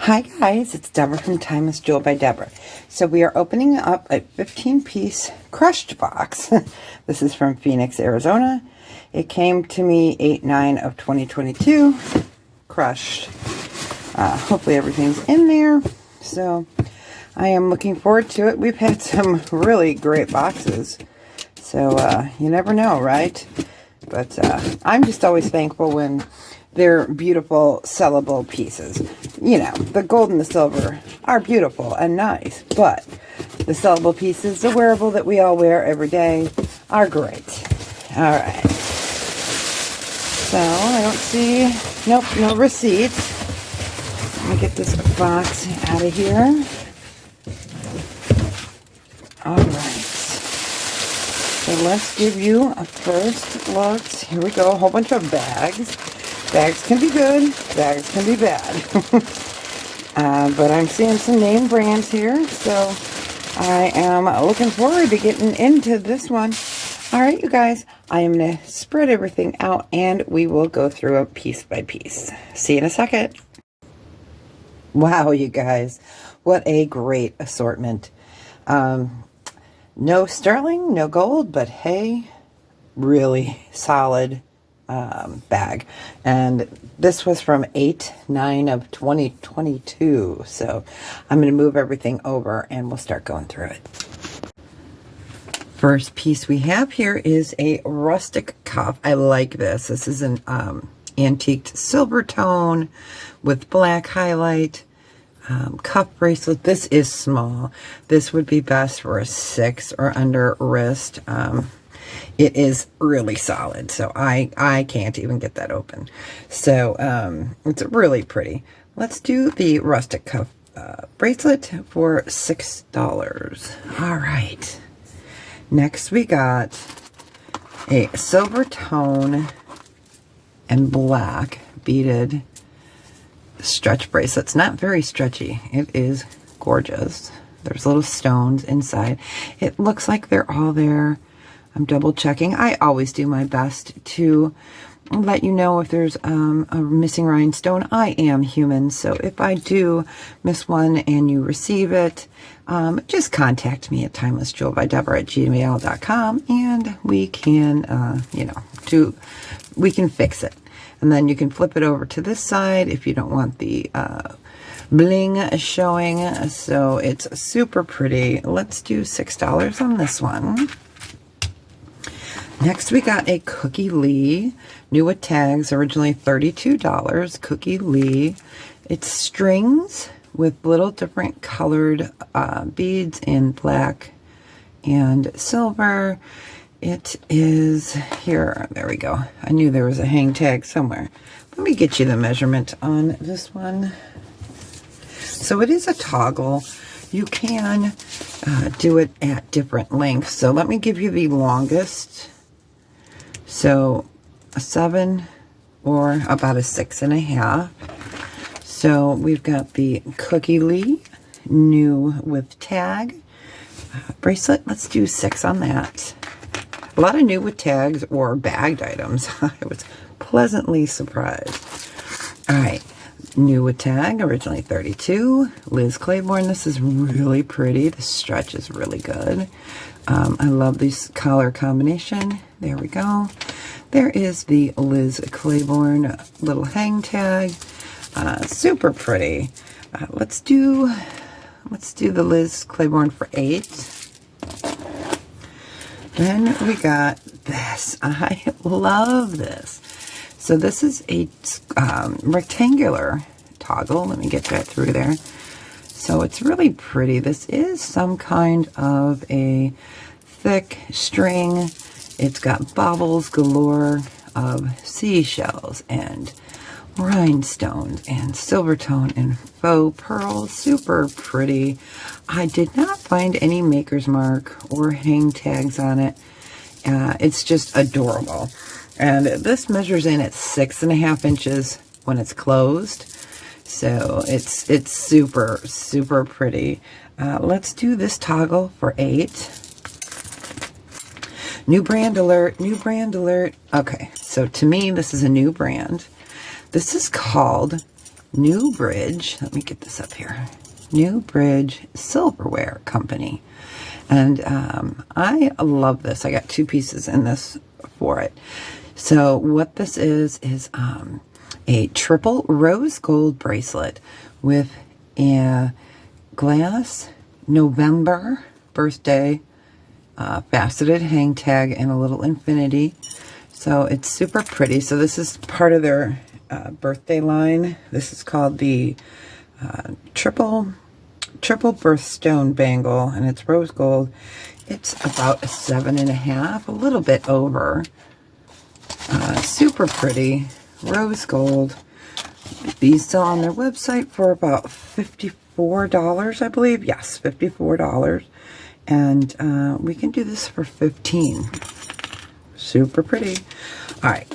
Hi guys, it's Deborah from Timelessjewelbydebra. So we are opening up a 15-piece crushed box. This is from Phoenix, Arizona. It came to me 8/9 of 2022, crushed. Hopefully everything's in there. So I am looking forward to it. We've had some really great boxes. So you never know, right? But I'm just always thankful when they're beautiful, sellable pieces. You know, the gold and the silver are beautiful and nice, but the sellable pieces, the wearable that we all wear every day, are great. All right. So, I don't see, nope, no receipt. Let me get this box out of here. All right. So, let's give you a first look. Here we go, a whole bunch of bags. Bags can be good, bags can be bad. But I'm seeing some name brands here, so I am looking forward to getting into this one. All right, you guys, I am going to spread everything out, and we will go through it piece by piece. See you in a second. Wow, you guys, what a great assortment. No sterling, no gold, but hey, really solid bag. And this was from 8/9 of 2022. So I'm going to move everything over and we'll start going through it. First piece we have here is a rustic cuff. I like this. This is an antiqued silver tone with black highlight. Cuff bracelet. This is small. This would be best for a 6 or under wrist. It is really solid, so I can't even get that open. So it's really pretty. Let's do the rustic cuff bracelet for $6. All right. Next we got a silver tone and black beaded stretch bracelet. It's not very stretchy. It is gorgeous. There's little stones inside. It looks like they're all there. I'm double checking. I always do my best to let you know if there's a missing rhinestone. I am human, so if I do miss one and you receive it, just contact me at timelessjewelbydebra@gmail.com and we can, we can fix it. And then you can flip it over to this side if you don't want the bling showing. So it's super pretty. Let's do $6 on this one. Next we got a Cookie Lee, new with tags, originally $32, Cookie Lee. It's strings with little different colored beads in black and silver. It is here, there we go. I knew there was a hang tag somewhere. Let me get you the measurement on this one. So it is a toggle. You can do it at different lengths. So let me give you the longest. So a 7 or about a 6.5. So we've got the Cookie Lee new with tag bracelet. Let's do 6 on that. A lot of new with tags or bagged items. I was pleasantly surprised. All right, new with tag, originally $32. Liz Claiborne. This is really pretty. The stretch is really good. I love this color combination. There we go. There is the Liz Claiborne little hang tag. Super pretty. Let's do the Liz Claiborne for $8. Then we got this. I love this. So this is a rectangular toggle. Let me get that through there. So it's really pretty. This is some kind of a thick string. It's got baubles galore of seashells and rhinestones and silver tone and faux pearls. Super pretty. I did not find any maker's mark or hang tags on it. It's just adorable. And this measures in at 6.5 inches when it's closed. So it's super, super pretty. Let's do this toggle for $8. New brand alert, new brand alert. Okay, so to me, this is a new brand. This is called Newbridge, let me get this up here, Newbridge Silverware Company. And I love this. I got 2 pieces in this for it. So what this is a triple rose gold bracelet with a glass November birthday faceted hang tag and a little infinity. So it's super pretty. So this is part of their birthday line. This is called the triple birthstone bangle, and it's rose gold. It's about a 7.5, a little bit over. Super pretty, rose gold. These sell on their website for about $54, I believe. Yes, $54. And we can do this for $15. Super pretty. All right,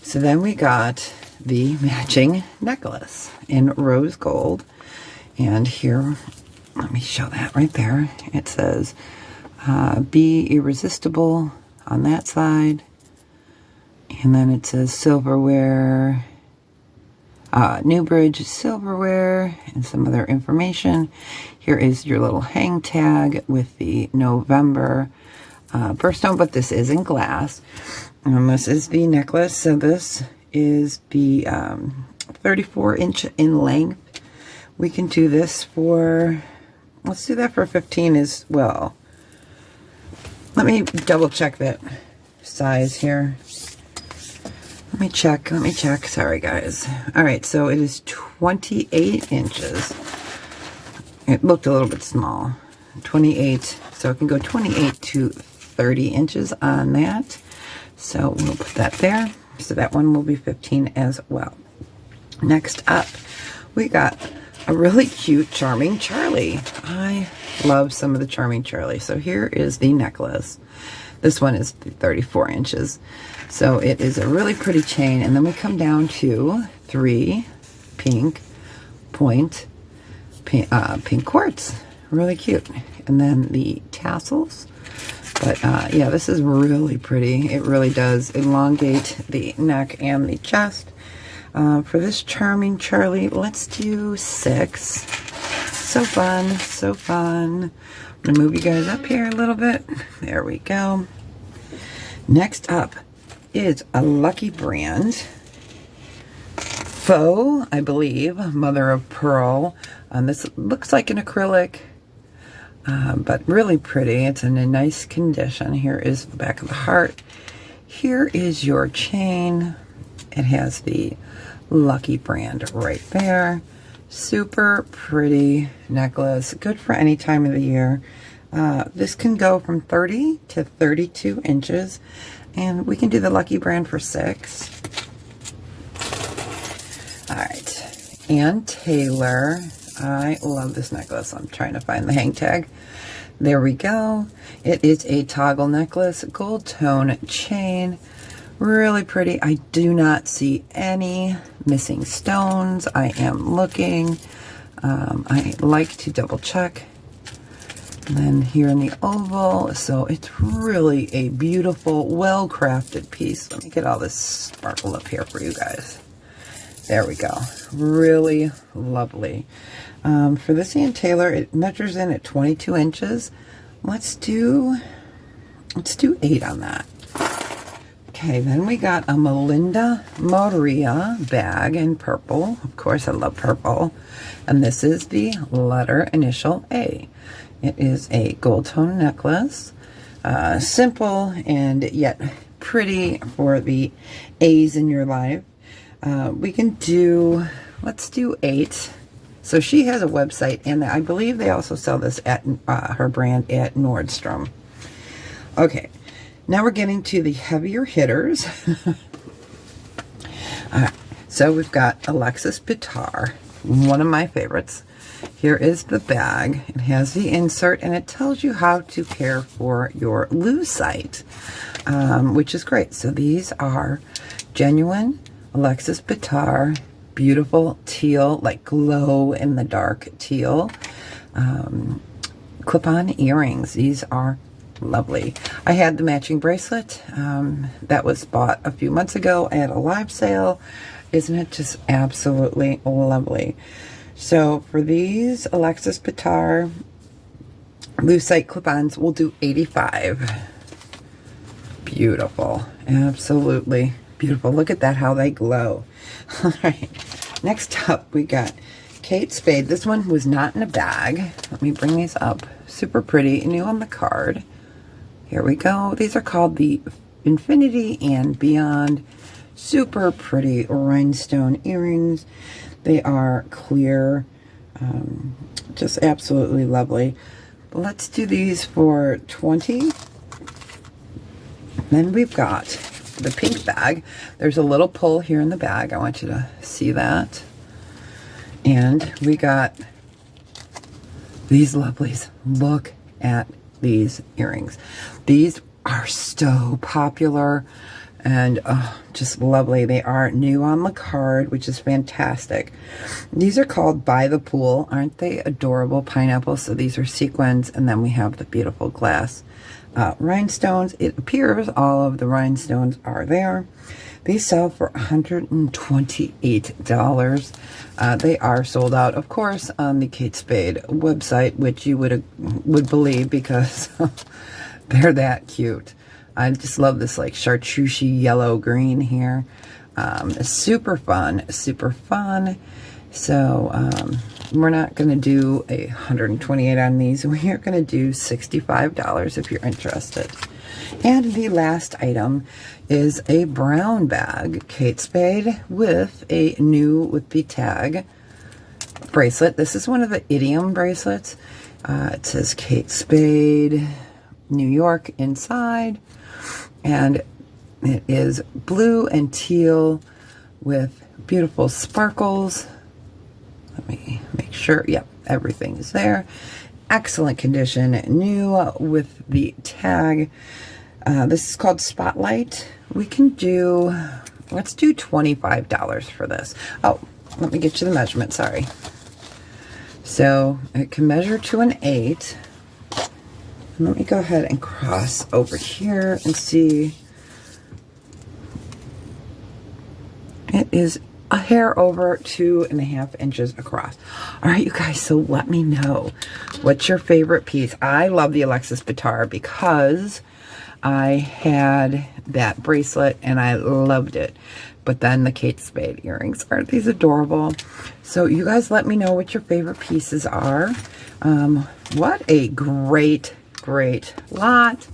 so then we got the matching necklace in rose gold. And here, let me show that right there. It says, be irresistible on that side. And then it says silverware, Newbridge Silverware, and some other information. Here is your little hang tag with the November birthstone, but this is in glass. And this is the necklace. So this is the 34-inch in length. We can do this for, let's do that for 15 as well. Let me double check that size here. Let me check. Sorry, guys. All right, so it is 28 inches. It looked a little bit small. 28, so it can go 28 to 30 inches on that. So we'll put that there. So that one will be 15 as well. Next up, we got a really cute Charming Charlie. I love some of the Charming Charlie. So here is the necklace. This one is 34 inches. So it is a really pretty chain. And then we come down to 3 pink quartz. Really cute. And then the tassels. But yeah, this is really pretty. It really does elongate the neck and the chest. For this Charming Charlie, let's do 6. So fun, so fun. I'm going to move you guys up here a little bit. There we go. Next up is a Lucky Brand faux, I believe, mother of pearl. This looks like an acrylic, but really pretty. It's in a nice condition. Here is the back of the heart. Here is your chain. It has the Lucky Brand right there. Super pretty necklace. Good for any time of the year. This can go from 30 to 32 inches. And we can do the Lucky Brand for 6. Alright. Ann Taylor. I love this necklace. I'm trying to find the hang tag. There we go. It is a toggle necklace. Gold tone chain. Really pretty. I do not see any missing stones. I am looking. I like to double check. And then here in the oval, so it's really a beautiful, well-crafted piece. Let me get all this sparkle up here for you guys. There we go. Really lovely. For this Ann Taylor, it measures in at 22 inches. Let's do 8 on that. Okay, then we got a Melinda Maria bag in purple. Of course, I love purple. And this is the letter initial A. It is a gold tone necklace. Simple and yet pretty for the A's in your life. We can do, let's do 8. So she has a website, and I believe they also sell this at her brand at Nordstrom. Okay, now we're getting to the heavier hitters. So we've got Alexis Bittar, one of my favorites. Here is the bag. It has the insert, and it tells you how to care for your lucite, which is great. So these are genuine Alexis Bittar, beautiful teal, like glow in the dark teal, clip-on earrings. These are lovely. I had the matching bracelet that was bought a few months ago at a live sale. Isn't it just absolutely lovely? So for these Alexis Bittar lucite clip-ons, we'll do 85. Beautiful. Absolutely beautiful. Look at that, how they glow. All right. Next up, we got Kate Spade. This one was not in a bag. Let me bring these up. Super pretty. New on the card. Here we go. These are called the Infinity and Beyond. Super pretty rhinestone earrings. They are clear. Just absolutely lovely. Let's do these for 20. Then we've got the pink bag. There's a little pull here in the bag. I want you to see that. And we got these lovelies. Look at these earrings. These are so popular and just lovely. They are new on the card, which is fantastic. These are called By the Pool. Aren't they adorable? Pineapple. So these are sequins, and then we have the beautiful glass rhinestones. It appears all of the rhinestones are there. These sell for $128. They are sold out, of course, on the Kate Spade website, which you would believe because they're that cute. I just love this like chartreuse yellow green here. Super fun, super fun. So we're not going to do $128 on these. We are going to do $65 if you're interested. And the last item is a brown bag, Kate Spade, with a new with the tag bracelet. This is one of the idiom bracelets. It says Kate Spade, New York inside. And it is blue and teal with beautiful sparkles. Let me make sure. Yep, everything is there. Excellent condition. New with the tag. This is called Spotlight. We can do, let's do $25 for this. Oh, let me get you the measurement. Sorry. So it can measure to an 8. Let me go ahead and cross over here and see. It is a hair over 2.5 inches across. All right, you guys, so let me know what's your favorite piece. I love the Alexis Bittar because I had that bracelet and I loved it. But then the Kate Spade earrings, aren't these adorable? So you guys let me know what your favorite pieces are. What a great lot.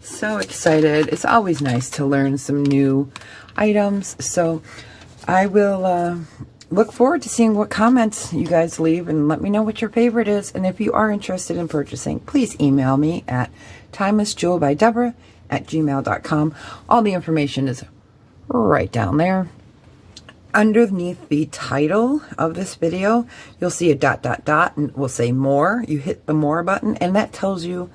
So excited. It's always nice to learn some new items. So I will look forward to seeing what comments you guys leave and let me know what your favorite is. And if you are interested in purchasing, please email me at timelessjewelbydebra@gmail.com. All the information is right down there. Underneath the title of this video, you'll see a ... and it will say more. You hit the more button and that tells you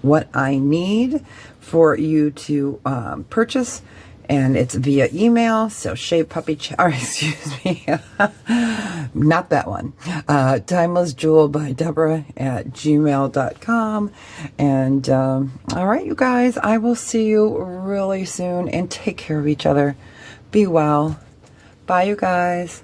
what I need for you to purchase, and it's via email. So Shave Puppy or excuse me, not that one. Timelessjewelbydebra@gmail.com. And all right, you guys, I will see you really soon, and take care of each other. Be well. Bye, you guys.